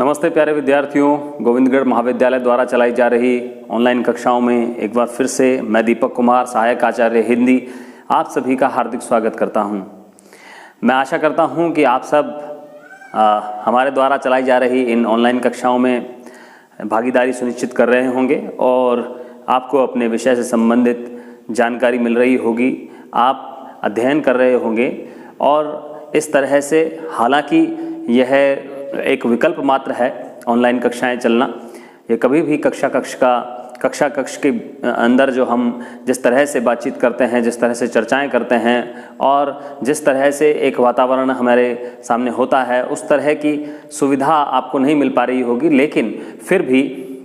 नमस्ते प्यारे विद्यार्थियों, गोविंदगढ़ महाविद्यालय द्वारा चलाई जा रही ऑनलाइन कक्षाओं में एक बार फिर से मैं दीपक कुमार, सहायक आचार्य हिंदी, आप सभी का हार्दिक स्वागत करता हूं। मैं आशा करता हूं कि आप सब हमारे द्वारा चलाई जा रही इन ऑनलाइन कक्षाओं में भागीदारी सुनिश्चित कर रहे होंगे और आपको अपने विषय से संबंधित जानकारी मिल रही होगी, आप अध्ययन कर रहे होंगे और इस तरह से, हालांकि यह एक विकल्प मात्र है ऑनलाइन कक्षाएं चलना, ये कभी भी कक्षा कक्ष के अंदर जो हम जिस तरह से बातचीत करते हैं, जिस तरह से चर्चाएं करते हैं और जिस तरह से एक वातावरण हमारे सामने होता है, उस तरह की सुविधा आपको नहीं मिल पा रही होगी। लेकिन फिर भी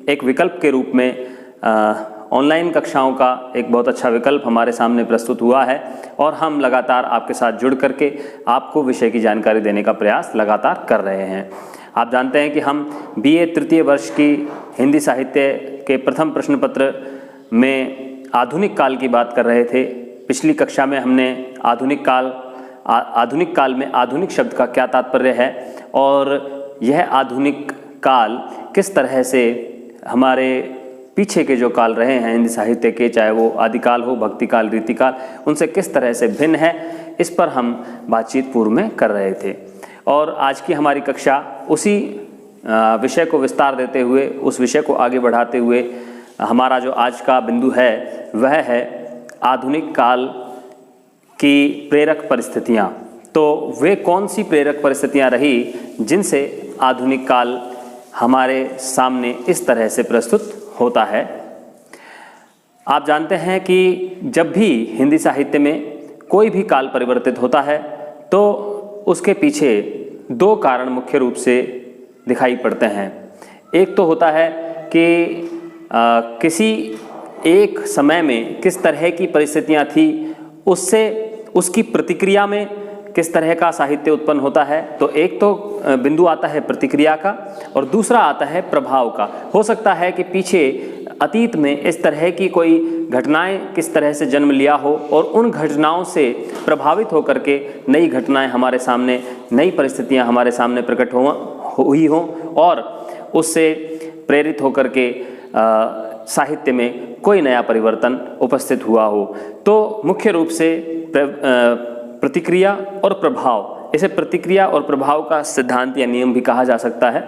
एक विकल्प के रूप में ऑनलाइन कक्षाओं का एक बहुत अच्छा विकल्प हमारे सामने प्रस्तुत हुआ है और हम लगातार आपके साथ जुड़ करके आपको विषय की जानकारी देने का प्रयास लगातार कर रहे हैं। आप जानते हैं कि हम बीए तृतीय वर्ष की हिंदी साहित्य के प्रथम प्रश्न पत्र में आधुनिक काल की बात कर रहे थे। पिछली कक्षा में हमने आधुनिक काल में आधुनिक शब्द का क्या तात्पर्य है और यह आधुनिक काल किस तरह से हमारे पीछे के जो काल रहे हैं हिंदी साहित्य के, चाहे वो आदिकाल हो, भक्तिकाल, रीतिकाल, उनसे किस तरह से भिन्न है, इस पर हम बातचीत पूर्व में कर रहे थे। और आज की हमारी कक्षा उसी विषय को विस्तार देते हुए, उस विषय को आगे बढ़ाते हुए, हमारा जो आज का बिंदु है वह है आधुनिक काल की प्रेरक परिस्थितियाँ। तो वे कौन सी प्रेरक परिस्थितियाँ रही जिनसे आधुनिक काल हमारे सामने इस तरह से प्रस्तुत होता है। आप जानते हैं कि जब भी हिंदी साहित्य में कोई भी काल परिवर्तित होता है तो उसके पीछे दो कारण मुख्य रूप से दिखाई पड़ते हैं। एक तो होता है कि किसी एक समय में किस तरह की परिस्थितियां थी, उससे उसकी प्रतिक्रिया में किस तरह का साहित्य उत्पन्न होता है। तो एक तो बिंदु आता है प्रतिक्रिया का और दूसरा आता है प्रभाव का। हो सकता है कि पीछे अतीत में इस तरह की कोई घटनाएं किस तरह से जन्म लिया हो और उन घटनाओं से प्रभावित होकर के नई घटनाएं हमारे सामने, नई परिस्थितियां हमारे सामने प्रकट हुई हों और उससे प्रेरित होकर के साहित्य में कोई नया परिवर्तन उपस्थित हुआ हो। तो मुख्य रूप से प्रतिक्रिया और प्रभाव, इसे प्रतिक्रिया और प्रभाव का सिद्धांत या नियम भी कहा जा सकता है।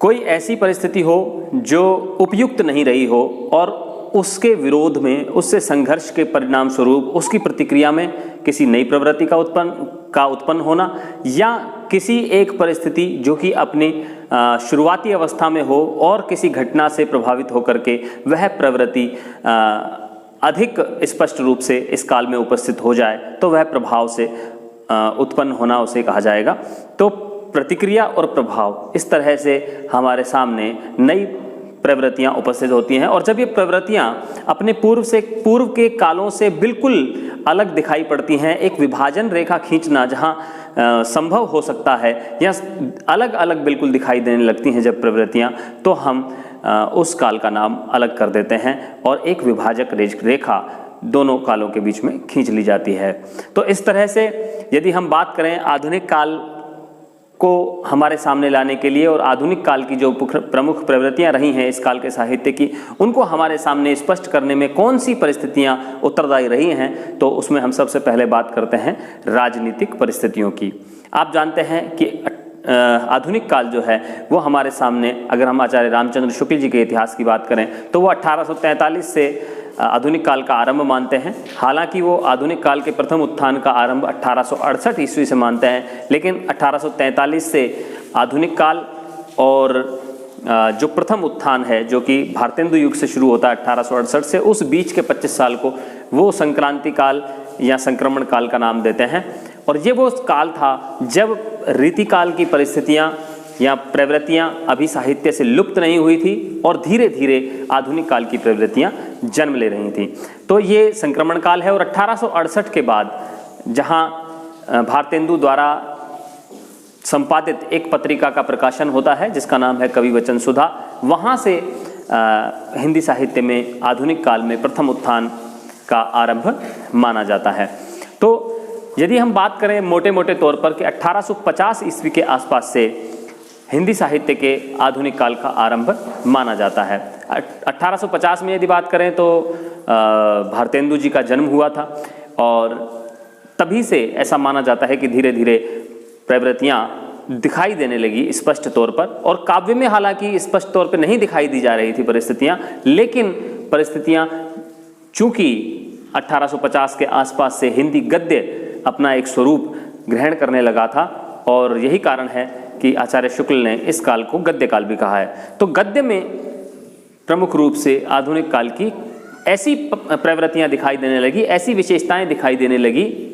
कोई ऐसी परिस्थिति हो जो उपयुक्त नहीं रही हो और उसके विरोध में, उससे संघर्ष के परिणाम स्वरूप उसकी प्रतिक्रिया में किसी नई प्रवृत्ति का उत्पन्न होना, या किसी एक परिस्थिति जो कि अपनी शुरुआती अवस्था में हो और किसी घटना से प्रभावित होकर के वह प्रवृत्ति अधिक स्पष्ट रूप से इस काल में उपस्थित हो जाए, तो वह प्रभाव से उत्पन्न होना उसे कहा जाएगा। तो प्रतिक्रिया और प्रभाव, इस तरह से हमारे सामने नई प्रवृत्तियां उपस्थित होती हैं और जब ये प्रवृत्तियां अपने पूर्व के कालों से बिल्कुल अलग दिखाई पड़ती हैं, एक विभाजन रेखा खींचना जहां संभव हो सकता है या अलग अलग बिल्कुल दिखाई देने लगती हैं जब प्रवृत्तियां, तो हम उस काल का नाम अलग कर देते हैं और एक विभाजक रेखा दोनों कालों के बीच में खींच ली जाती है। तो इस तरह से यदि हम बात करें आधुनिक काल को हमारे सामने लाने के लिए और आधुनिक काल की जो प्रमुख प्रवृत्तियां रही हैं इस काल के साहित्य की, उनको हमारे सामने स्पष्ट करने में कौन सी परिस्थितियां उत्तरदायी रही हैं, तो उसमें हम सबसे पहले बात करते हैं राजनीतिक परिस्थितियों की। आप जानते हैं कि आधुनिक काल जो है वो हमारे सामने, अगर हम आचार्य रामचंद्र शुक्ल जी के इतिहास की बात करें तो वो 1843 से आधुनिक काल का आरंभ मानते हैं। हालांकि वो आधुनिक काल के प्रथम उत्थान का आरंभ 1868 ईस्वी से मानते हैं, लेकिन 1843 से आधुनिक काल और जो प्रथम उत्थान है जो कि भारतेंदु युग से शुरू होता है 1868 से, उस बीच के 25 साल को वो संक्रांति काल या संक्रमण काल का नाम देते हैं। और ये वो काल था जब रीतिकाल की परिस्थितियां या प्रवृत्तियां अभी साहित्य से लुप्त नहीं हुई थी और धीरे धीरे आधुनिक काल की प्रवृत्तियां जन्म ले रही थी। तो ये संक्रमण काल है और 1868 के बाद जहां भारतेंदु द्वारा संपादित एक पत्रिका का प्रकाशन होता है जिसका नाम है कवि वचन सुधा, वहाँ से हिंदी साहित्य में आधुनिक काल में प्रथम उत्थान का आरंभ माना जाता है। तो यदि हम बात करें मोटे मोटे तौर पर कि 1850 ईस्वी के आसपास से हिंदी साहित्य के आधुनिक काल का आरंभ माना जाता है। 1850 में यदि बात करें तो भारतेंदु जी का जन्म हुआ था और तभी से ऐसा माना जाता है कि धीरे धीरे प्रवृत्तियाँ दिखाई देने लगी स्पष्ट तौर पर, और काव्य में हालांकि स्पष्ट तौर पर नहीं दिखाई दी जा रही थी परिस्थितियाँ, लेकिन परिस्थितियाँ चूँकि 1850 के आसपास से हिंदी गद्य अपना एक स्वरूप ग्रहण करने लगा था, और यही कारण है कि आचार्य शुक्ल ने इस काल को गद्य काल भी कहा है। तो गद्य में प्रमुख रूप से आधुनिक काल की ऐसी प्रवृत्तियां दिखाई देने लगी, ऐसी विशेषताएं दिखाई देने लगी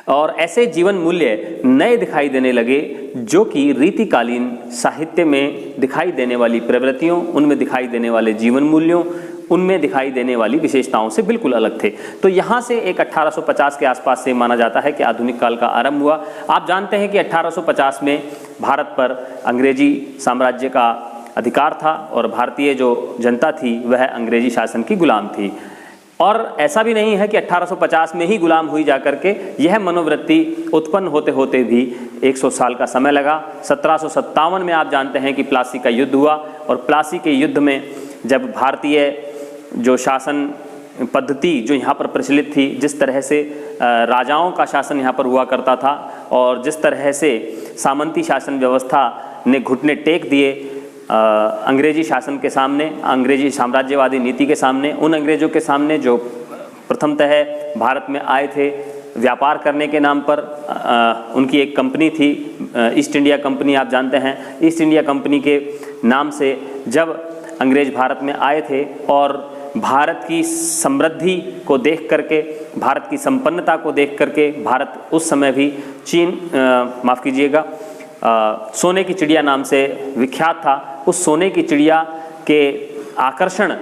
और ऐसे जीवन मूल्य नए दिखाई देने लगे जो कि रीतिकालीन साहित्य में दिखाई देने वाली प्रवृत्तियों, उनमें दिखाई देने वाले जीवन मूल्यों, उनमें दिखाई देने वाली विशेषताओं से बिल्कुल अलग थे। तो यहाँ से एक 1850 के आसपास से माना जाता है कि आधुनिक काल का आरंभ हुआ। आप जानते हैं कि 1850 में भारत पर अंग्रेजी साम्राज्य का अधिकार था और भारतीय जो जनता थी वह अंग्रेजी शासन की गुलाम थी। और ऐसा भी नहीं है कि 1850 में ही गुलाम हुई जाकर के, यह मनोवृत्ति उत्पन्न होते होते भी 100 साल का समय लगा। 1757 में आप जानते हैं कि प्लासी का युद्ध हुआ, और प्लासी के युद्ध में जब भारतीय जो शासन पद्धति जो यहाँ पर प्रचलित थी, जिस तरह से राजाओं का शासन यहाँ पर हुआ करता था और जिस तरह से सामंती शासन व्यवस्था ने घुटने टेक दिए अंग्रेजी शासन के सामने, अंग्रेजी साम्राज्यवादी नीति के सामने, उन अंग्रेजों के सामने जो प्रथमतः भारत में आए थे व्यापार करने के नाम पर। उनकी एक कंपनी थी ईस्ट इंडिया कंपनी, आप जानते हैं। ईस्ट इंडिया कंपनी के नाम से जब अंग्रेज भारत में आए थे और भारत की समृद्धि को देख करके, भारत की संपन्नता को देख करके, भारत उस समय भी माफ़ कीजिएगा, सोने की चिड़िया नाम से विख्यात था। उस सोने की चिड़िया के आकर्षण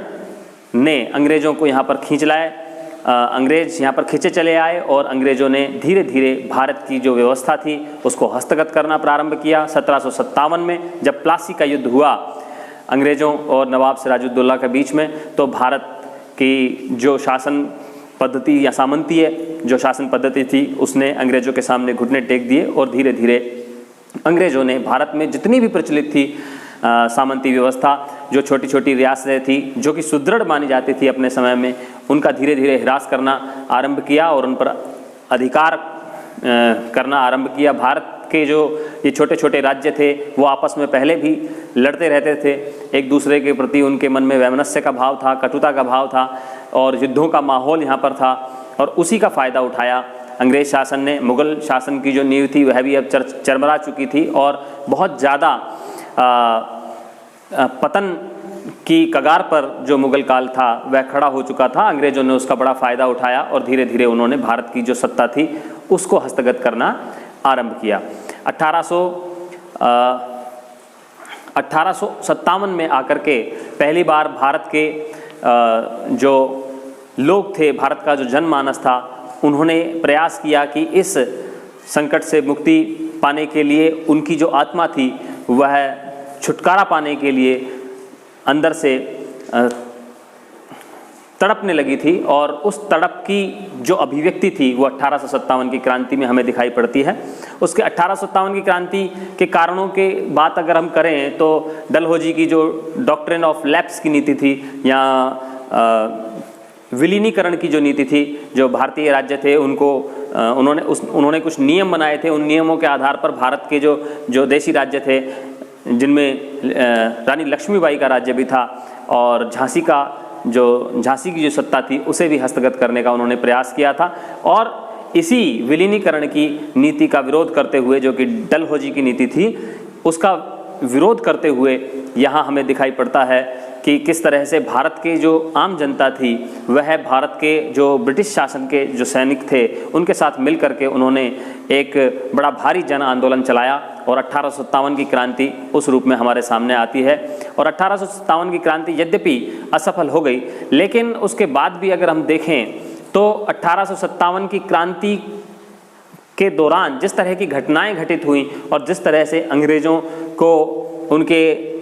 ने अंग्रेज़ों को यहाँ पर खींच लाए। अंग्रेज यहाँ पर खींचे चले आए और अंग्रेज़ों ने धीरे धीरे भारत की जो व्यवस्था थी उसको हस्तगत करना प्रारंभ किया। 1757 में जब प्लासी का युद्ध हुआ अंग्रेज़ों और नवाब सिराजुद्दौला के बीच में, तो भारत की जो शासन पद्धति या सामंतीय जो शासन पद्धति थी उसने अंग्रेज़ों के सामने घुटने टेक दिए और धीरे धीरे अंग्रेज़ों ने भारत में जितनी भी प्रचलित थी सामंती व्यवस्था, जो छोटी छोटी रियासतें थी जो कि सुदृढ़ मानी जाती थी अपने समय में, उनका धीरे धीरे ह्रास करना आरंभ किया और उन पर अधिकार करना आरंभ किया। भारत के जो ये छोटे छोटे राज्य थे वो आपस में पहले भी लड़ते रहते थे, एक दूसरे के प्रति उनके मन में वैमनस्य का भाव था, कटुता का भाव था और युद्धों का माहौल यहाँ पर था, और उसी का फ़ायदा उठाया अंग्रेज शासन ने। मुग़ल शासन की जो नींव थी वह भी अब चरमरा चुकी थी और बहुत ज़्यादा पतन की कगार पर जो मुग़ल काल था वह खड़ा हो चुका था। अंग्रेज़ों ने उसका बड़ा फ़ायदा उठाया और धीरे धीरे उन्होंने भारत की जो सत्ता थी उसको हस्तगत करना आरंभ किया। 1857 में आकर के पहली बार भारत के जो लोग थे, भारत का जो जनमानस था, उन्होंने प्रयास किया कि इस संकट से मुक्ति पाने के लिए उनकी जो आत्मा थी वह छुटकारा पाने के लिए अंदर से तड़पने लगी थी, और उस तड़प की जो अभिव्यक्ति थी वो 1857 की क्रांति में हमें दिखाई पड़ती है। उसके 1857 की क्रांति के कारणों के बात अगर हम करें तो डलहौजी की जो डॉक्ट्रिन ऑफ लैप्स की नीति थी या विलीनीकरण की जो नीति थी, जो भारतीय राज्य थे उनको उन्होंने कुछ नियम बनाए थे। उन नियमों के आधार पर भारत के जो देशी राज्य थे, जिनमें रानी लक्ष्मीबाई का राज्य भी था और झांसी की जो सत्ता थी उसे भी हस्तगत करने का उन्होंने प्रयास किया था। और इसी विलीनीकरण की नीति का विरोध करते हुए, जो कि डलहौजी की नीति थी, उसका विरोध करते हुए यहाँ हमें दिखाई पड़ता है कि किस तरह से भारत के जो आम जनता थी वह भारत के जो ब्रिटिश शासन के जो सैनिक थे उनके साथ मिल करके उन्होंने एक बड़ा भारी जन आंदोलन चलाया और 1857 की क्रांति उस रूप में हमारे सामने आती है। और 1857 की क्रांति यद्यपि असफल हो गई, लेकिन उसके बाद भी अगर हम देखें तो 1857 की क्रांति के दौरान जिस तरह की घटनाएं घटित हुई और जिस तरह से अंग्रेज़ों को उनके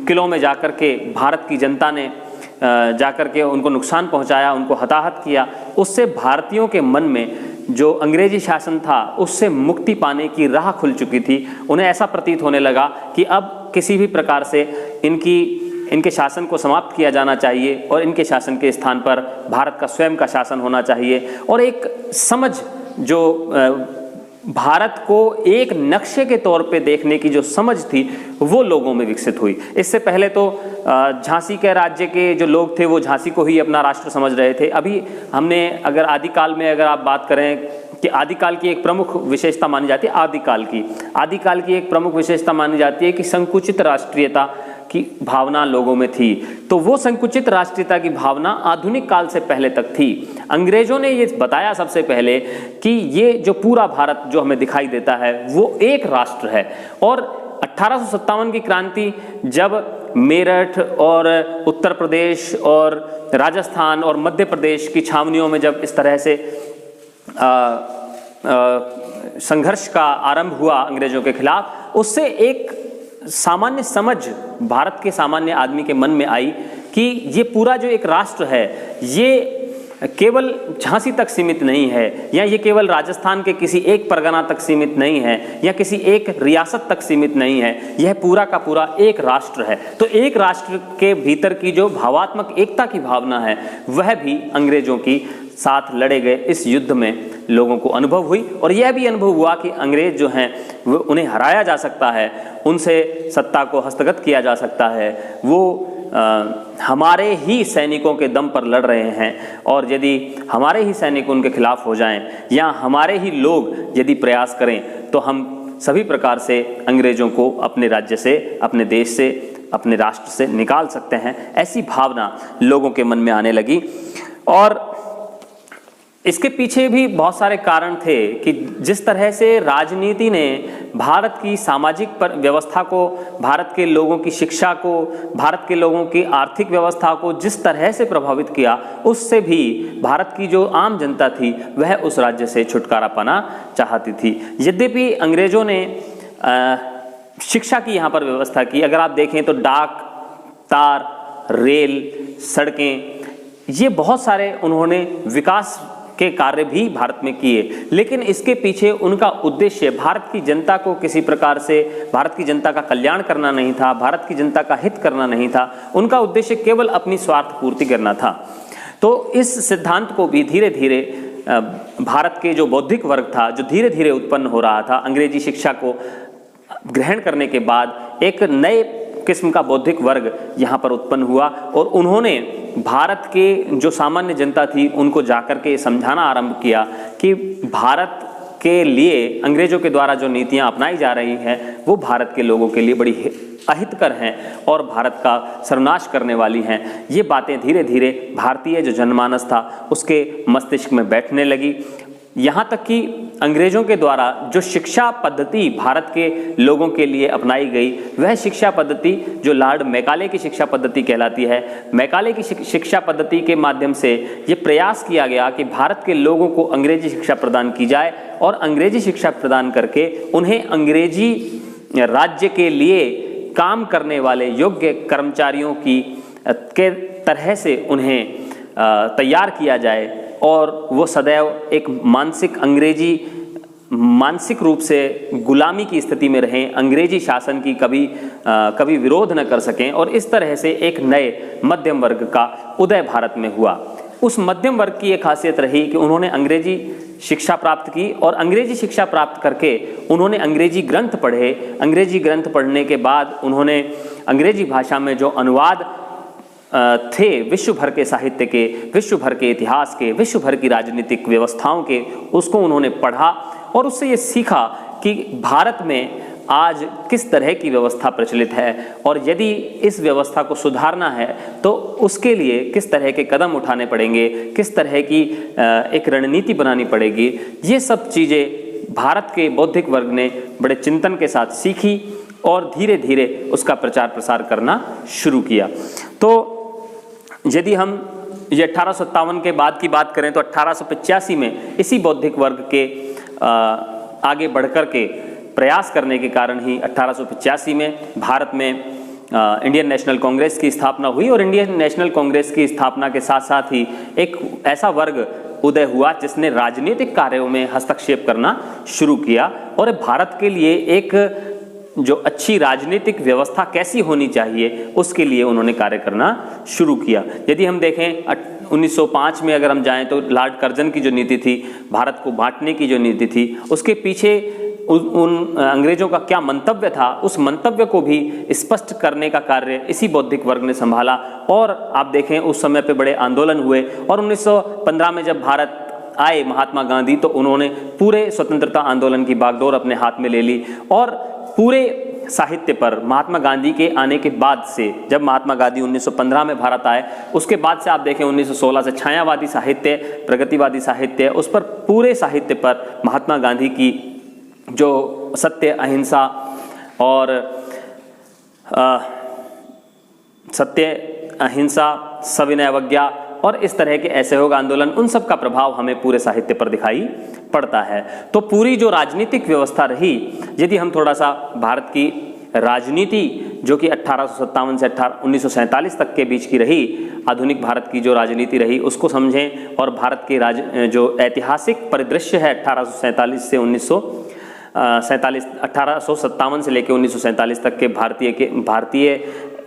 किलों में जाकर के भारत की जनता ने जाकर के उनको नुकसान पहुंचाया, उनको हताहत किया, उससे भारतीयों के मन में जो अंग्रेजी शासन था उससे मुक्ति पाने की राह खुल चुकी थी। उन्हें ऐसा प्रतीत होने लगा कि अब किसी भी प्रकार से इनके शासन को समाप्त किया जाना चाहिए और इनके शासन के स्थान पर भारत का स्वयं का शासन होना चाहिए। और एक समझ जो भारत को एक नक्शे के तौर पे देखने की जो समझ थी वो लोगों में विकसित हुई। इससे पहले तो झांसी के राज्य के जो लोग थे वो झांसी को ही अपना राष्ट्र समझ रहे थे। अभी हमने अगर आदिकाल में अगर आप बात करें कि आदिकाल की एक प्रमुख विशेषता मानी जाती है, आदिकाल की एक प्रमुख विशेषता मानी जाती है कि संकुचित राष्ट्रीयता की भावना लोगों में थी। तो वो संकुचित राष्ट्रीयता की भावना आधुनिक काल से पहले तक थी। अंग्रेजों ने ये बताया सबसे पहले कि ये जो पूरा भारत जो हमें दिखाई देता है वो एक राष्ट्र है। और 1857 की क्रांति जब मेरठ और उत्तर प्रदेश और राजस्थान और मध्य प्रदेश की छावनियों में जब इस तरह से संघर्ष का आरंभ हुआ अंग्रेजों के खिलाफ, उससे एक सामान्य समझ भारत के सामान्य आदमी के मन में आई कि ये पूरा जो एक राष्ट्र है ये केवल झांसी तक सीमित नहीं है, या ये केवल राजस्थान के किसी एक परगना तक सीमित नहीं है, या किसी एक रियासत तक सीमित नहीं है, यह पूरा का पूरा एक राष्ट्र है। तो एक राष्ट्र के भीतर की जो भावात्मक एकता की भावना है वह भी अंग्रेजों की साथ लड़े गए इस युद्ध में लोगों को अनुभव हुई। और यह भी अनुभव हुआ कि अंग्रेज जो हैं वो उन्हें हराया जा सकता है, उनसे सत्ता को हस्तगत किया जा सकता है, वो हमारे ही सैनिकों के दम पर लड़ रहे हैं। और यदि हमारे ही सैनिक उनके खिलाफ हो जाएं या हमारे ही लोग यदि प्रयास करें तो हम सभी प्रकार से अंग्रेजों को अपने राज्य से, अपने देश से, अपने राष्ट्र से निकाल सकते हैं। ऐसी भावना लोगों के मन में आने लगी। और इसके पीछे भी बहुत सारे कारण थे कि जिस तरह से राजनीति ने भारत की सामाजिक व्यवस्था को, भारत के लोगों की शिक्षा को, भारत के लोगों की आर्थिक व्यवस्था को जिस तरह से प्रभावित किया, उससे भी भारत की जो आम जनता थी वह उस राज्य से छुटकारा पाना चाहती थी। यद्यपि अंग्रेजों ने शिक्षा की यहाँ पर व्यवस्था की। अगर आप देखें तो डाक, तार, रेल, सड़कें, ये बहुत सारे उन्होंने विकास के कार्य भी भारत में किए। लेकिन इसके पीछे उनका उद्देश्य भारत की जनता को किसी प्रकार से, भारत की जनता का कल्याण करना नहीं था, भारत की जनता का हित करना नहीं था। उनका उद्देश्य केवल अपनी स्वार्थ पूर्ति करना था। तो इस सिद्धांत को भी धीरे धीरे भारत के जो बौद्धिक वर्ग था, जो धीरे धीरे उत्पन्न हो रहा था, अंग्रेजी शिक्षा को ग्रहण करने के बाद एक नए किस्म का बौद्धिक वर्ग यहाँ पर उत्पन्न हुआ। और उन्होंने भारत के जो सामान्य जनता थी उनको जाकर के समझाना आरंभ किया कि भारत के लिए अंग्रेजों के द्वारा जो नीतियाँ अपनाई जा रही हैं वो भारत के लोगों के लिए बड़ी अहितकर हैं और भारत का सर्वनाश करने वाली हैं। ये बातें धीरे धीरे भारतीय जो जनमानस था उसके मस्तिष्क में बैठने लगी। यहाँ तक कि अंग्रेजों के द्वारा जो शिक्षा पद्धति भारत के लोगों के लिए अपनाई गई वह शिक्षा पद्धति जो लॉर्ड मैकाले की शिक्षा पद्धति कहलाती है। मैकाले की शिक्षा पद्धति के माध्यम से ये प्रयास किया गया कि भारत के लोगों को अंग्रेजी शिक्षा प्रदान की जाए और अंग्रेजी शिक्षा प्रदान करके उन्हें अंग्रेजी राज्य के लिए काम करने वाले योग्य कर्मचारियों के तरह से उन्हें तैयार किया जाए और वो सदैव एक मानसिक रूप से गुलामी की स्थिति में रहें, अंग्रेजी शासन की कभी विरोध न कर सकें। और इस तरह से एक नए मध्यम वर्ग का उदय भारत में हुआ। उस मध्यम वर्ग की एक खासियत रही कि उन्होंने अंग्रेजी शिक्षा प्राप्त की और अंग्रेजी शिक्षा प्राप्त करके उन्होंने अंग्रेजी ग्रंथ पढ़े। अंग्रेजी ग्रंथ पढ़ने के बाद उन्होंने अंग्रेजी भाषा में जो अनुवाद थे विश्व भर के साहित्य के, विश्व भर के इतिहास के, विश्व भर की राजनीतिक व्यवस्थाओं के, उसको उन्होंने पढ़ा और उससे ये सीखा कि भारत में आज किस तरह की व्यवस्था प्रचलित है और यदि इस व्यवस्था को सुधारना है तो उसके लिए किस तरह के कदम उठाने पड़ेंगे, किस तरह की एक रणनीति बनानी पड़ेगी। ये सब चीज़ें भारत के बौद्धिक वर्ग ने बड़े चिंतन के साथ सीखी और धीरे धीरे उसका प्रचार प्रसार करना शुरू किया। तो यदि हम ये 1857 के बाद की बात करें तो 1885 में इसी बौद्धिक वर्ग के आगे बढ़कर के प्रयास करने के कारण ही 1885 में भारत में इंडियन नेशनल कांग्रेस की स्थापना हुई। और इंडियन नेशनल कांग्रेस की स्थापना के साथ साथ ही एक ऐसा वर्ग उदय हुआ जिसने राजनीतिक कार्यों में हस्तक्षेप करना शुरू किया और भारत के लिए एक जो अच्छी राजनीतिक व्यवस्था कैसी होनी चाहिए उसके लिए उन्होंने कार्य करना शुरू किया। यदि हम देखें 1905 में अगर हम जाएं तो लॉर्ड कर्जन की जो नीति थी, भारत को बांटने की जो नीति थी, उसके पीछे उन अंग्रेजों का क्या मंतव्य था, उस मंतव्य को भी स्पष्ट करने का कार्य इसी बौद्धिक वर्ग ने संभाला। और आप देखें उस समय पे बड़े आंदोलन हुए और 1915 में जब भारत आए महात्मा गांधी, तो उन्होंने पूरे स्वतंत्रता आंदोलन की बागडोर अपने हाथ में ले ली और पूरे साहित्य पर महात्मा गांधी के आने के बाद से, जब महात्मा गांधी 1915 में भारत आए, उसके बाद से आप देखें 1916 से छायावादी साहित्य, प्रगतिवादी साहित्य, उस पर पूरे साहित्य पर महात्मा गांधी की जो सत्य अहिंसा और सविनय अवज्ञा और इस तरह के असहयोग आंदोलन, उन सब का प्रभाव हमें पूरे साहित्य पर दिखाई पड़ता है। तो पूरी जो राजनीतिक व्यवस्था रही, यदि हम थोड़ा सा भारत की राजनीति जो कि 1857 से 1947 तक के बीच की रही, आधुनिक भारत की जो राजनीति रही उसको समझें और भारत के जो ऐतिहासिक परिदृश्य है 1857 से 1857 से लेकर 1947 तक के भारतीय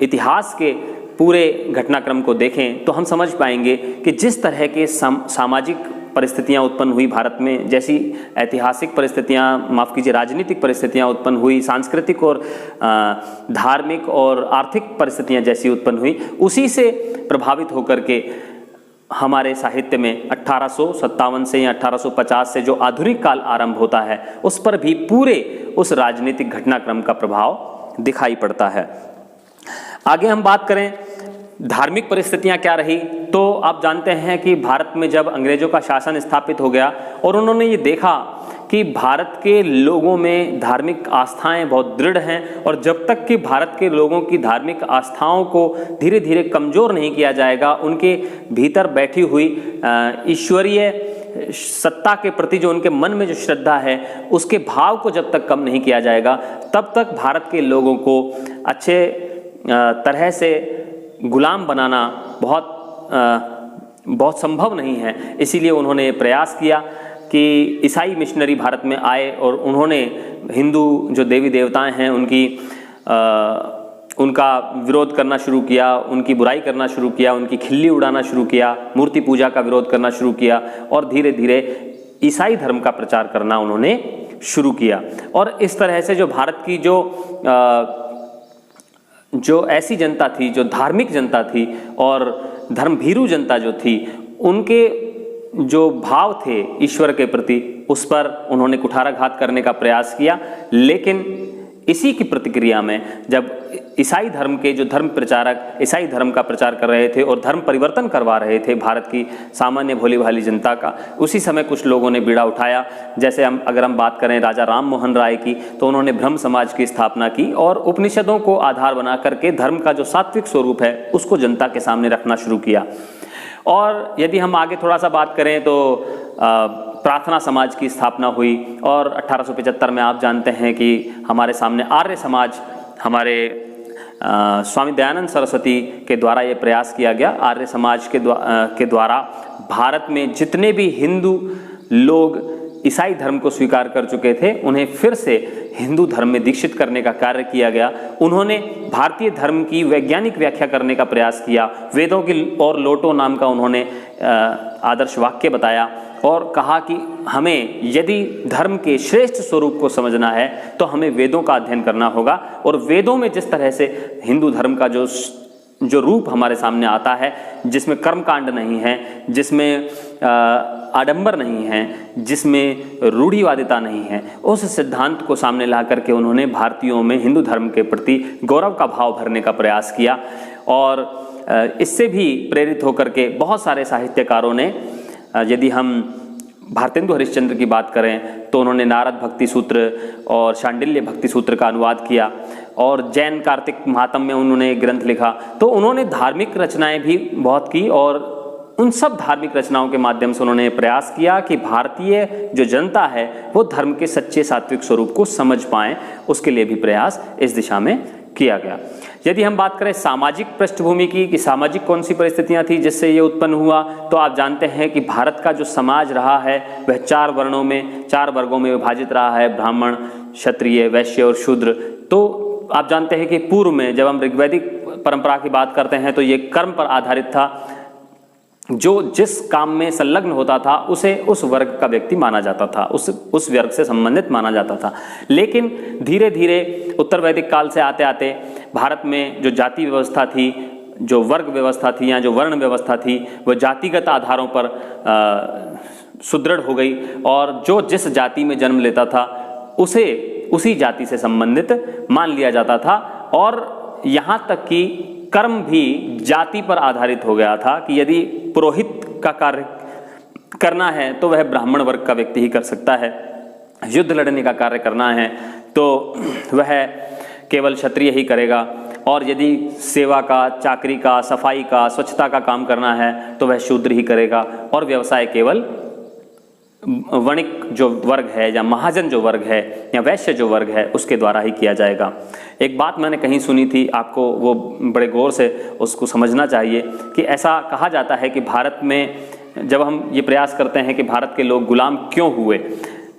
इतिहास के पूरे घटनाक्रम को देखें तो हम समझ पाएंगे कि जिस तरह के सामाजिक परिस्थितियां उत्पन्न हुई भारत में, जैसी ऐतिहासिक परिस्थितियां, माफ़ कीजिए राजनीतिक परिस्थितियां उत्पन्न हुई, सांस्कृतिक और धार्मिक और आर्थिक परिस्थितियां जैसी उत्पन्न हुई, उसी से प्रभावित होकर के हमारे साहित्य में 1857 से या 1850 से जो आधुनिक काल आरंभ होता है उस पर भी पूरे उस राजनीतिक घटनाक्रम का प्रभाव दिखाई पड़ता है। आगे हम बात करें धार्मिक परिस्थितियां क्या रही, तो आप जानते हैं कि भारत में जब अंग्रेजों का शासन स्थापित हो गया और उन्होंने ये देखा कि भारत के लोगों में धार्मिक आस्थाएं बहुत दृढ़ हैं और जब तक कि भारत के लोगों की धार्मिक आस्थाओं को धीरे धीरे कमज़ोर नहीं किया जाएगा, उनके भीतर बैठी हुई ईश्वरीय सत्ता के प्रति जो उनके मन में जो श्रद्धा है उसके भाव को जब तक कम नहीं किया जाएगा, तब तक भारत के लोगों को अच्छे तरह से गुलाम बनाना बहुत संभव नहीं है। इसीलिए उन्होंने प्रयास किया कि ईसाई मिशनरी भारत में आए और उन्होंने हिंदू जो देवी देवताएं हैं उनका विरोध करना शुरू किया, उनकी बुराई करना शुरू किया, उनकी खिल्ली उड़ाना शुरू किया, मूर्ति पूजा का विरोध करना शुरू किया और धीरे धीरे ईसाई धर्म का प्रचार करना उन्होंने शुरू किया। और इस तरह से जो भारत की जो ऐसी जनता थी, जो धार्मिक जनता थी और धर्मभीरू जनता जो थी, उनके जो भाव थे ईश्वर के प्रति, उस पर उन्होंने कुठाराघात करने का प्रयास किया। लेकिन इसी की प्रतिक्रिया में जब ईसाई धर्म के जो धर्म प्रचारक ईसाई धर्म का प्रचार कर रहे थे और धर्म परिवर्तन करवा रहे थे भारत की सामान्य भोली भाली जनता का, उसी समय कुछ लोगों ने बीड़ा उठाया। जैसे अगर हम बात करें राजा राम मोहन राय की, तो उन्होंने ब्रह्म समाज की स्थापना की और उपनिषदों को आधार बना करके धर्म का जो सात्विक स्वरूप है उसको जनता के सामने रखना शुरू किया। और यदि हम आगे थोड़ा सा बात करें तो प्रार्थना समाज की स्थापना हुई और 1875 में आप जानते हैं कि हमारे सामने आर्य समाज, हमारे स्वामी दयानंद सरस्वती के द्वारा ये प्रयास किया गया। आर्य समाज के द्वारा भारत में जितने भी हिंदू लोग ईसाई धर्म को स्वीकार कर चुके थे उन्हें फिर से हिंदू धर्म में दीक्षित करने का कार्य किया गया। उन्होंने भारतीय धर्म की वैज्ञानिक व्याख्या करने का प्रयास किया। वेदों की और लोटो नाम का उन्होंने आदर्श वाक्य बताया और कहा कि हमें यदि धर्म के श्रेष्ठ स्वरूप को समझना है तो हमें वेदों का अध्ययन करना होगा और वेदों में जिस तरह से हिंदू धर्म का जो रूप हमारे सामने आता है, जिसमें कर्मकांड नहीं है, जिसमें आडंबर नहीं है, जिसमें रूढ़िवादिता नहीं है, उस सिद्धांत को सामने ला करके उन्होंने भारतीयों में हिंदू धर्म के प्रति गौरव का भाव भरने का प्रयास किया। और इससे भी प्रेरित होकर के बहुत सारे साहित्यकारों ने, यदि हम भारतेंदु हरिश्चंद्र की बात करें तो उन्होंने नारद भक्ति सूत्र और शांडिल्य भक्ति सूत्र का अनुवाद किया और जैन कार्तिक महात्म्य में उन्होंने एक ग्रंथ लिखा। तो उन्होंने धार्मिक रचनाएं भी बहुत की और उन सब धार्मिक रचनाओं के माध्यम से उन्होंने प्रयास किया कि भारतीय जो जनता है वो धर्म के सच्चे सात्विक स्वरूप को समझ पाएं, उसके लिए भी प्रयास इस दिशा में किया गया। यदि हम बात करें सामाजिक पृष्ठभूमि की कि सामाजिक कौन सी परिस्थितियां थी जिससे ये उत्पन्न हुआ, तो आप जानते हैं कि भारत का जो समाज रहा है वह 4 वर्गों में विभाजित रहा है, ब्राह्मण, क्षत्रिय, वैश्य और शूद्र। तो आप जानते हैं कि पूर्व में जब हम ऋग्वैदिक परंपरा की बात करते हैं तो ये कर्म पर आधारित था, जो जिस काम में संलग्न होता था उसे उस वर्ग का व्यक्ति माना जाता था, उस वर्ग से संबंधित माना जाता था। लेकिन धीरे धीरे उत्तर वैदिक काल से आते आते भारत में जो जाति व्यवस्था थी, जो वर्ग व्यवस्था थी या जो वर्ण व्यवस्था थी, वह जातिगत आधारों पर सुदृढ़ हो गई और जो जिस जाति में जन्म लेता था उसे उसी जाति से संबंधित मान लिया जाता था। और यहाँ तक कि कर्म भी जाति पर आधारित हो गया था कि यदि पुरोहित का कार्य करना है तो वह ब्राह्मण वर्ग का व्यक्ति ही कर सकता है, युद्ध लड़ने का कार्य करना है तो वह केवल क्षत्रिय ही करेगा, और यदि सेवा का, चाकरी का, सफाई का, स्वच्छता का काम करना है तो वह शूद्र ही करेगा, और व्यवसाय केवल वणिक जो वर्ग है या महाजन जो वर्ग है या वैश्य जो वर्ग है उसके द्वारा ही किया जाएगा। एक बात मैंने कहीं सुनी थी, आपको वो बड़े गौर से उसको समझना चाहिए कि ऐसा कहा जाता है कि भारत में जब हम ये प्रयास करते हैं कि भारत के लोग गुलाम क्यों हुए,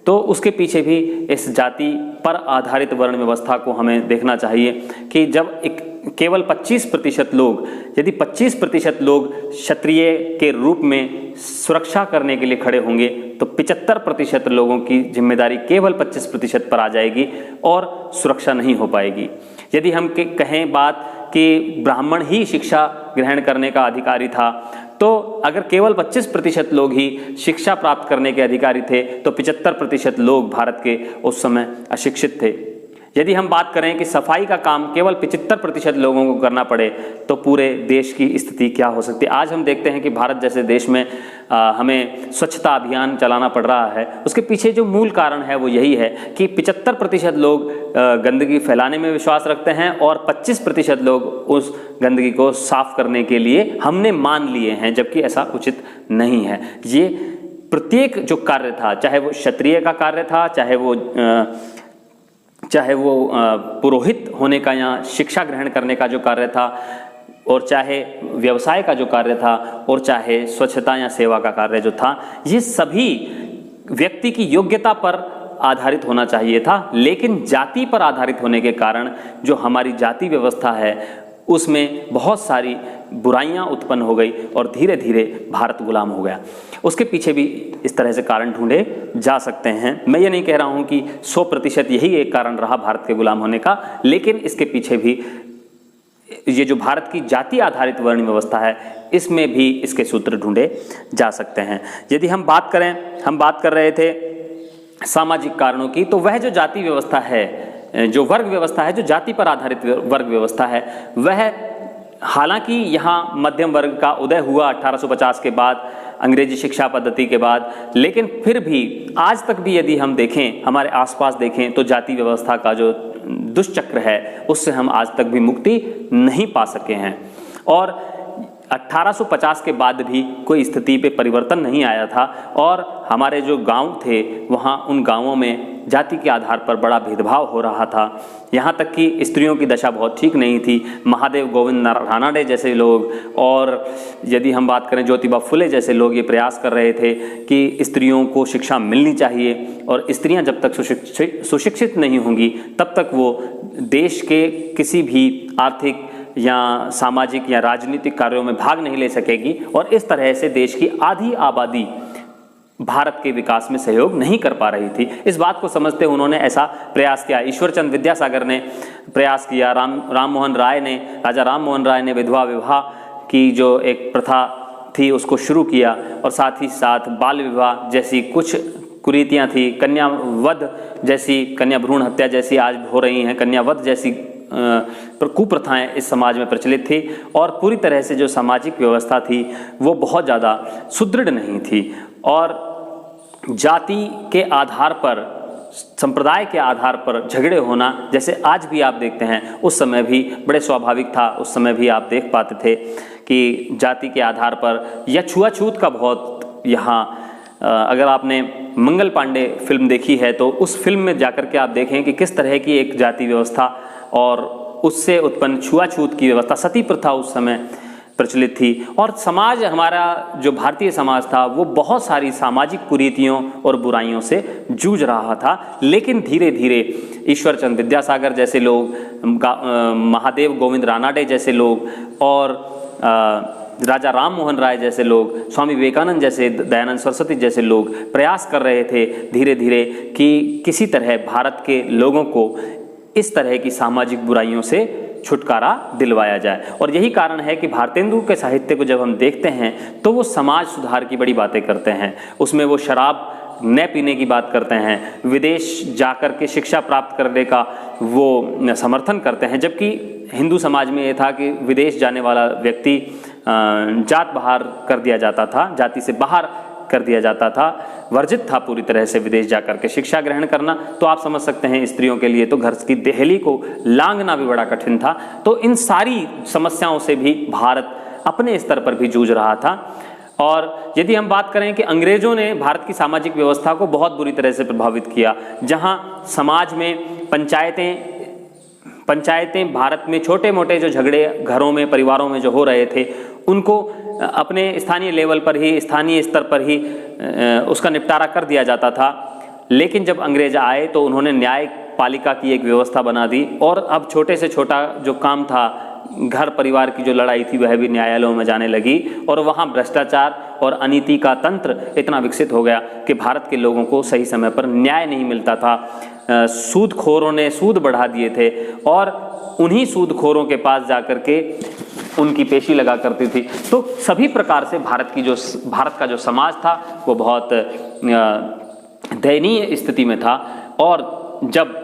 तो उसके पीछे भी इस जाति पर आधारित वर्ण व्यवस्था को हमें देखना चाहिए कि जब एक केवल 25% लोग, यदि 25% लोग क्षत्रिय के रूप में सुरक्षा करने के लिए खड़े होंगे तो 75% लोगों की जिम्मेदारी केवल 25% पर आ जाएगी और सुरक्षा नहीं हो पाएगी। यदि हम कहें बात कि ब्राह्मण ही शिक्षा ग्रहण करने का अधिकारी था, तो अगर केवल 25% लोग ही शिक्षा प्राप्त करने के अधिकारी थे तो 75% लोग भारत के उस समय अशिक्षित थे। यदि हम बात करें कि सफाई का काम केवल 75% लोगों को करना पड़े तो पूरे देश की स्थिति क्या हो सकती है। आज हम देखते हैं कि भारत जैसे देश में हमें स्वच्छता अभियान चलाना पड़ रहा है, उसके पीछे जो मूल कारण है वो यही है कि 75% लोग गंदगी फैलाने में विश्वास रखते हैं और 25% लोग उस गंदगी को साफ करने के लिए हमने मान लिए हैं, जबकि ऐसा उचित नहीं है। ये प्रत्येक जो कार्य था, चाहे वो क्षत्रिय का कार्य था, चाहे वो पुरोहित होने का या शिक्षा ग्रहण करने का जो कार्य था, और चाहे व्यवसाय का जो कार्य था, और चाहे स्वच्छता या सेवा का कार्य जो था, ये सभी व्यक्ति की योग्यता पर आधारित होना चाहिए था। लेकिन जाति पर आधारित होने के कारण जो हमारी जाति व्यवस्था है उसमें बहुत सारी बुराइयां उत्पन्न हो गई और धीरे धीरे भारत गुलाम हो गया। उसके पीछे भी इस तरह से कारण ढूंढे जा सकते हैं। मैं ये नहीं कह रहा हूं कि 100% यही एक कारण रहा भारत के गुलाम होने का, लेकिन इसके पीछे भी ये जो भारत की जाति आधारित वर्ण व्यवस्था है इसमें भी इसके सूत्र ढूंढे जा सकते हैं। यदि हम बात कर रहे थे सामाजिक कारणों की, तो वह जो जाति व्यवस्था है, जो वर्ग व्यवस्था है, जो जाति पर आधारित वर्ग व्यवस्था है, वह हालांकि यहाँ मध्यम वर्ग का उदय हुआ 1850 के बाद, अंग्रेजी शिक्षा पद्धति के बाद, लेकिन फिर भी आज तक भी यदि हम देखें, हमारे आसपास देखें, तो जाति व्यवस्था का जो दुष्चक्र है उससे हम आज तक भी मुक्ति नहीं पा सके हैं। और 1850 के बाद भी कोई स्थिति पे परिवर्तन नहीं आया था और हमारे जो गांव थे वहाँ उन गांवों में जाति के आधार पर बड़ा भेदभाव हो रहा था। यहाँ तक कि स्त्रियों की दशा बहुत ठीक नहीं थी। महादेव गोविंद रानडे जैसे लोग, और यदि हम बात करें ज्योतिबा फुले जैसे लोग, ये प्रयास कर रहे थे कि स्त्रियों को शिक्षा मिलनी चाहिए और स्त्रियां जब तक सुशिक्षित नहीं होंगी तब तक वो देश के किसी भी आर्थिक या सामाजिक या राजनीतिक कार्यों में भाग नहीं ले सकेगी, और इस तरह से देश की आधी आबादी भारत के विकास में सहयोग नहीं कर पा रही थी। इस बात को समझते उन्होंने ऐसा प्रयास किया। ईश्वरचंद विद्यासागर ने प्रयास किया, राजा राम मोहन राय ने विधवा विवाह की जो एक प्रथा थी उसको शुरू किया, और साथ ही साथ बाल विवाह जैसी कुछ कुरीतियाँ थी, कन्यावध जैसी, कन्या भ्रूण हत्या जैसी आज हो रही हैं, कन्यावध जैसी कुप्रथाएं इस समाज में प्रचलित थी, और पूरी तरह से जो सामाजिक व्यवस्था थी वो बहुत ज़्यादा सुदृढ़ नहीं थी। और जाति के आधार पर, संप्रदाय के आधार पर झगड़े होना जैसे आज भी आप देखते हैं, उस समय भी बड़े स्वाभाविक था। उस समय भी आप देख पाते थे कि जाति के आधार पर या छुआछूत का बहुत यहाँ, अगर आपने मंगल पांडे फिल्म देखी है तो उस फिल्म में जाकर के आप देखें कि किस तरह की एक जाति व्यवस्था और उससे उत्पन्न छुआछूत की व्यवस्था, सती प्रथा उस समय प्रचलित थी। और समाज, हमारा जो भारतीय समाज था, वो बहुत सारी सामाजिक कुरीतियों और बुराइयों से जूझ रहा था। लेकिन धीरे धीरे ईश्वर चंद्र विद्यासागर जैसे लोग, महादेव गोविंद रानाडे जैसे लोग और राजा राम मोहन राय जैसे लोग, स्वामी विवेकानंद जैसे, दयानंद सरस्वती जैसे लोग प्रयास कर रहे थे धीरे धीरे कि किसी तरह भारत के लोगों को इस तरह की सामाजिक बुराइयों से छुटकारा दिलवाया जाए। और यही कारण है कि भारतेंदु के साहित्य को जब हम देखते हैं तो वो समाज सुधार की बड़ी बातें करते हैं। उसमें वो शराब न पीने की बात करते हैं, विदेश जाकर के शिक्षा प्राप्त करने का वो समर्थन करते हैं। जबकि हिंदू समाज में ये था कि विदेश जाने वाला व्यक्ति जात बाहर कर दिया जाता था, जाति से बाहर कर दिया जाता था, वर्जित था पूरी तरह से विदेश जाकर के शिक्षा ग्रहण करना। तो आप समझ सकते हैं स्त्रियों के लिए तो घर की देहली को लांघना भी बड़ा कठिन था। तो इन सारी समस्याओं से भी भारत अपने स्तर पर भी जूझ रहा था। और यदि हम बात करें कि अंग्रेजों ने भारत की सामाजिक व्यवस्था को बहुत बुरी तरह से प्रभावित किया, जहां समाज में पंचायतें भारत में छोटे मोटे जो झगड़े घरों में, परिवारों में जो हो रहे थे, उनको अपने स्थानीय लेवल पर ही, स्थानीय स्तर पर ही उसका निपटारा कर दिया जाता था। लेकिन जब अंग्रेज आए तो उन्होंने न्यायपालिका की एक व्यवस्था बना दी और अब छोटे से छोटा जो काम था, घर परिवार की जो लड़ाई थी, वह भी न्यायालयों में जाने लगी। और वहाँ भ्रष्टाचार और अनीति का तंत्र इतना विकसित हो गया कि भारत के लोगों को सही समय पर न्याय नहीं मिलता था। सूदखोरों ने सूद बढ़ा दिए थे और उन्हीं सूदखोरों के पास जाकर के उनकी पेशी लगा करती थी। तो सभी प्रकार से भारत का जो समाज था वो बहुत दयनीय स्थिति में था। और जब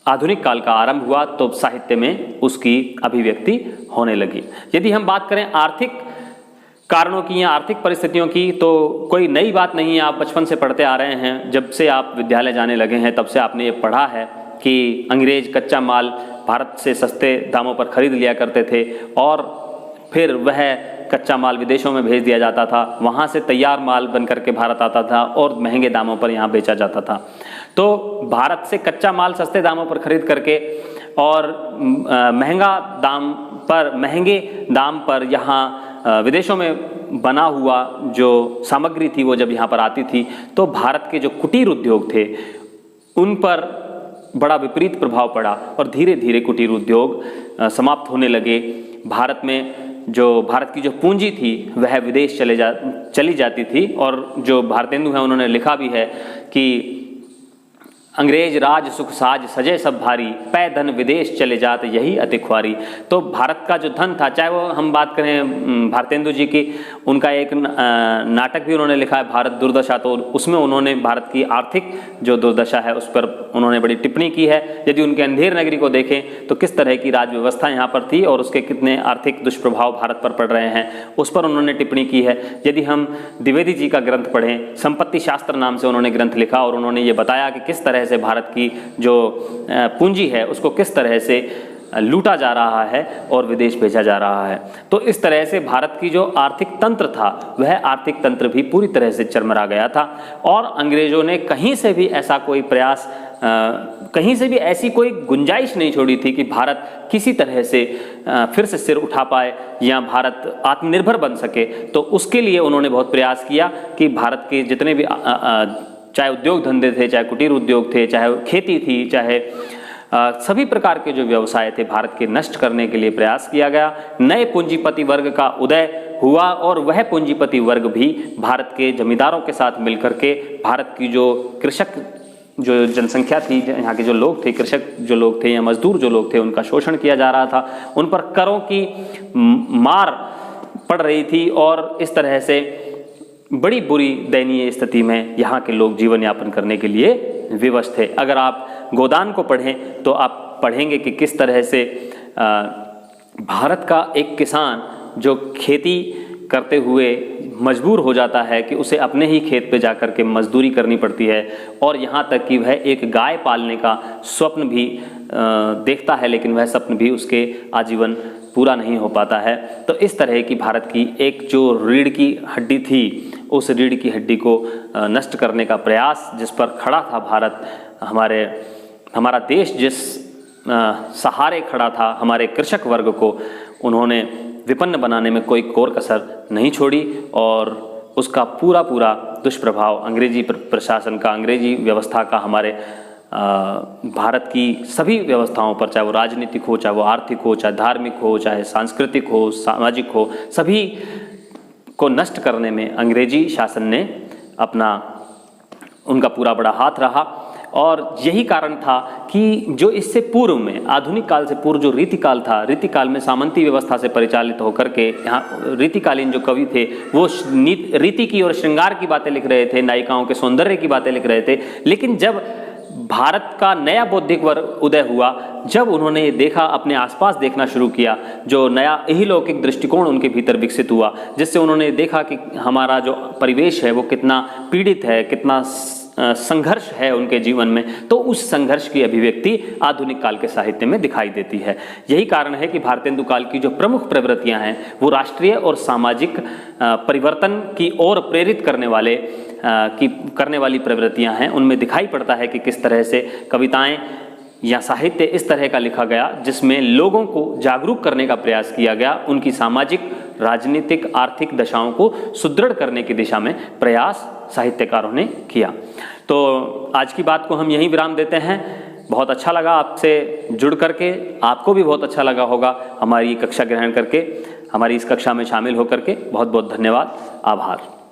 आधुनिक काल का आरंभ हुआ तो साहित्य में उसकी अभिव्यक्ति होने लगी। यदि हम बात करें आर्थिक कारणों की या आर्थिक परिस्थितियों की, तो कोई नई बात नहीं है, आप बचपन से पढ़ते आ रहे हैं। जब से आप विद्यालय जाने लगे हैं तब से आपने ये पढ़ा है कि अंग्रेज कच्चा माल भारत से सस्ते दामों पर खरीद लिया करते थे और फिर वह कच्चा माल विदेशों में भेज दिया जाता था, वहाँ से तैयार माल बन करके भारत आता था और महंगे दामों पर यहाँ बेचा जाता था। तो भारत से कच्चा माल सस्ते दामों पर खरीद करके और महंगे दाम पर यहाँ विदेशों में बना हुआ जो सामग्री थी वो जब यहाँ पर आती थी तो भारत के जो कुटीर उद्योग थे उन पर बड़ा विपरीत प्रभाव पड़ा और धीरे धीरे कुटीर उद्योग समाप्त होने लगे। भारत की जो पूंजी थी वह विदेश चली जाती थी। और जो भारतेंदु हैं उन्होंने लिखा भी है कि अंग्रेज राज सुख साज सजे सब भारी, पै धन विदेश चले जात यही अति ख्वारी। तो भारत का जो धन था, चाहे वो हम बात करें भारतेंदु जी की, उनका एक नाटक भी उन्होंने लिखा है भारत दुर्दशा, तो उसमें उन्होंने भारत की आर्थिक जो दुर्दशा है उस पर उन्होंने बड़ी टिप्पणी की है। यदि उनके अंधेर नगरी को देखें तो किस तरह की राज व्यवस्था यहाँ पर थी और उसके कितने आर्थिक दुष्प्रभाव भारत पर पड़ रहे हैं, उस पर उन्होंने टिप्पणी की है। यदि हम द्विवेदी जी का ग्रंथ पढ़ें, संपत्ति शास्त्र नाम से उन्होंने ग्रंथ लिखा और उन्होंने ये बताया कि किस तरह से भारत की जो पूंजी है उसको किस तरह से लूटा जा रहा है और विदेश भेजा जा रहा है। तो इस तरह से भारत की जो आर्थिक तंत्र था वह आर्थिक तंत्र भी पूरी तरह से चरमरा गया था। और अंग्रेजों ने कहीं से भी ऐसा कोई प्रयास, कहीं से भी ऐसी कोई गुंजाइश नहीं छोड़ी थी कि भारत किसी तरह से फिर से सिर उठा पाए या भारत आत्मनिर्भर बन सके। तो उसके लिए उन्होंने बहुत प्रयास किया कि भारत के जितने भी चाहे उद्योग धंधे थे, चाहे कुटीर उद्योग थे, चाहे खेती थी, चाहे सभी प्रकार के जो व्यवसाय थे भारत के नष्ट करने के लिए प्रयास किया गया। नए पूंजीपति वर्ग का उदय हुआ और वह पूंजीपति वर्ग भी भारत के जमींदारों के साथ मिलकर के भारत की जो कृषक जो जनसंख्या थी, यहाँ के जो लोग थे, कृषक जो लोग थे या मजदूर जो लोग थे, उनका शोषण किया जा रहा था, उन पर करों की मार पड़ रही थी और इस तरह से बड़ी बुरी दयनीय स्थिति में यहाँ के लोग जीवन यापन करने के लिए विवश थे। अगर आप गोदान को पढ़ें तो आप पढ़ेंगे कि किस तरह से भारत का एक किसान जो खेती करते हुए मजबूर हो जाता है कि उसे अपने ही खेत पे जाकर के मजदूरी करनी पड़ती है और यहाँ तक कि वह एक गाय पालने का स्वप्न भी देखता है, लेकिन वह स्वप्न भी उसके आजीवन पूरा नहीं हो पाता है। तो इस तरह की भारत की एक जो रीढ़ की हड्डी थी, उस रीढ़ की हड्डी को नष्ट करने का प्रयास जिस पर खड़ा था भारत, हमारा देश जिस सहारे खड़ा था, हमारे कृषक वर्ग को उन्होंने विपन्न बनाने में कोई कोर कसर नहीं छोड़ी और उसका पूरा पूरा दुष्प्रभाव अंग्रेजी प्रशासन का, अंग्रेजी व्यवस्था का हमारे भारत की सभी व्यवस्थाओं पर, चाहे वो राजनीतिक हो, चाहे वो आर्थिक हो, चाहे धार्मिक हो, चाहे सांस्कृतिक हो, सामाजिक हो, सभी को नष्ट करने में अंग्रेजी शासन ने उनका पूरा बड़ा हाथ रहा। और यही कारण था कि जो इससे पूर्व में, आधुनिक काल से पूर्व जो रीतिकाल था, रीतिकाल में सामंती व्यवस्था से परिचालित होकर के यहाँ रीतिकालीन जो कवि थे वो रीति की और श्रृंगार की बातें लिख रहे थे, नायिकाओं के सौंदर्य की बातें लिख रहे थे। लेकिन जब भारत का नया बौद्धिक वर्ग उदय हुआ, जब उन्होंने देखा, अपने आसपास देखना शुरू किया, जो नया इहलौकिक दृष्टिकोण उनके भीतर विकसित हुआ, जिससे उन्होंने देखा कि हमारा जो परिवेश है वो कितना पीड़ित है, कितना संघर्ष है उनके जीवन में, तो उस संघर्ष की अभिव्यक्ति आधुनिक काल के साहित्य में दिखाई देती है। यही कारण है कि भारतेंदु काल की जो प्रमुख प्रवृत्तियां हैं वो राष्ट्रीय और सामाजिक परिवर्तन की ओर प्रेरित करने वाली प्रवृत्तियां हैं। उनमें दिखाई पड़ता है कि किस तरह से कविताएं या साहित्य इस तरह का लिखा गया जिसमें लोगों को जागरूक करने का प्रयास किया गया, उनकी सामाजिक, राजनीतिक, आर्थिक दशाओं को सुदृढ़ करने की दिशा में प्रयास साहित्यकारों ने किया। तो आज की बात को हम यहीं विराम देते हैं। बहुत अच्छा लगा आपसे जुड़ करके, आपको भी बहुत अच्छा लगा होगा हमारी कक्षा ग्रहण करके, हमारी इस कक्षा में शामिल होकर के। बहुत बहुत धन्यवाद, आभार।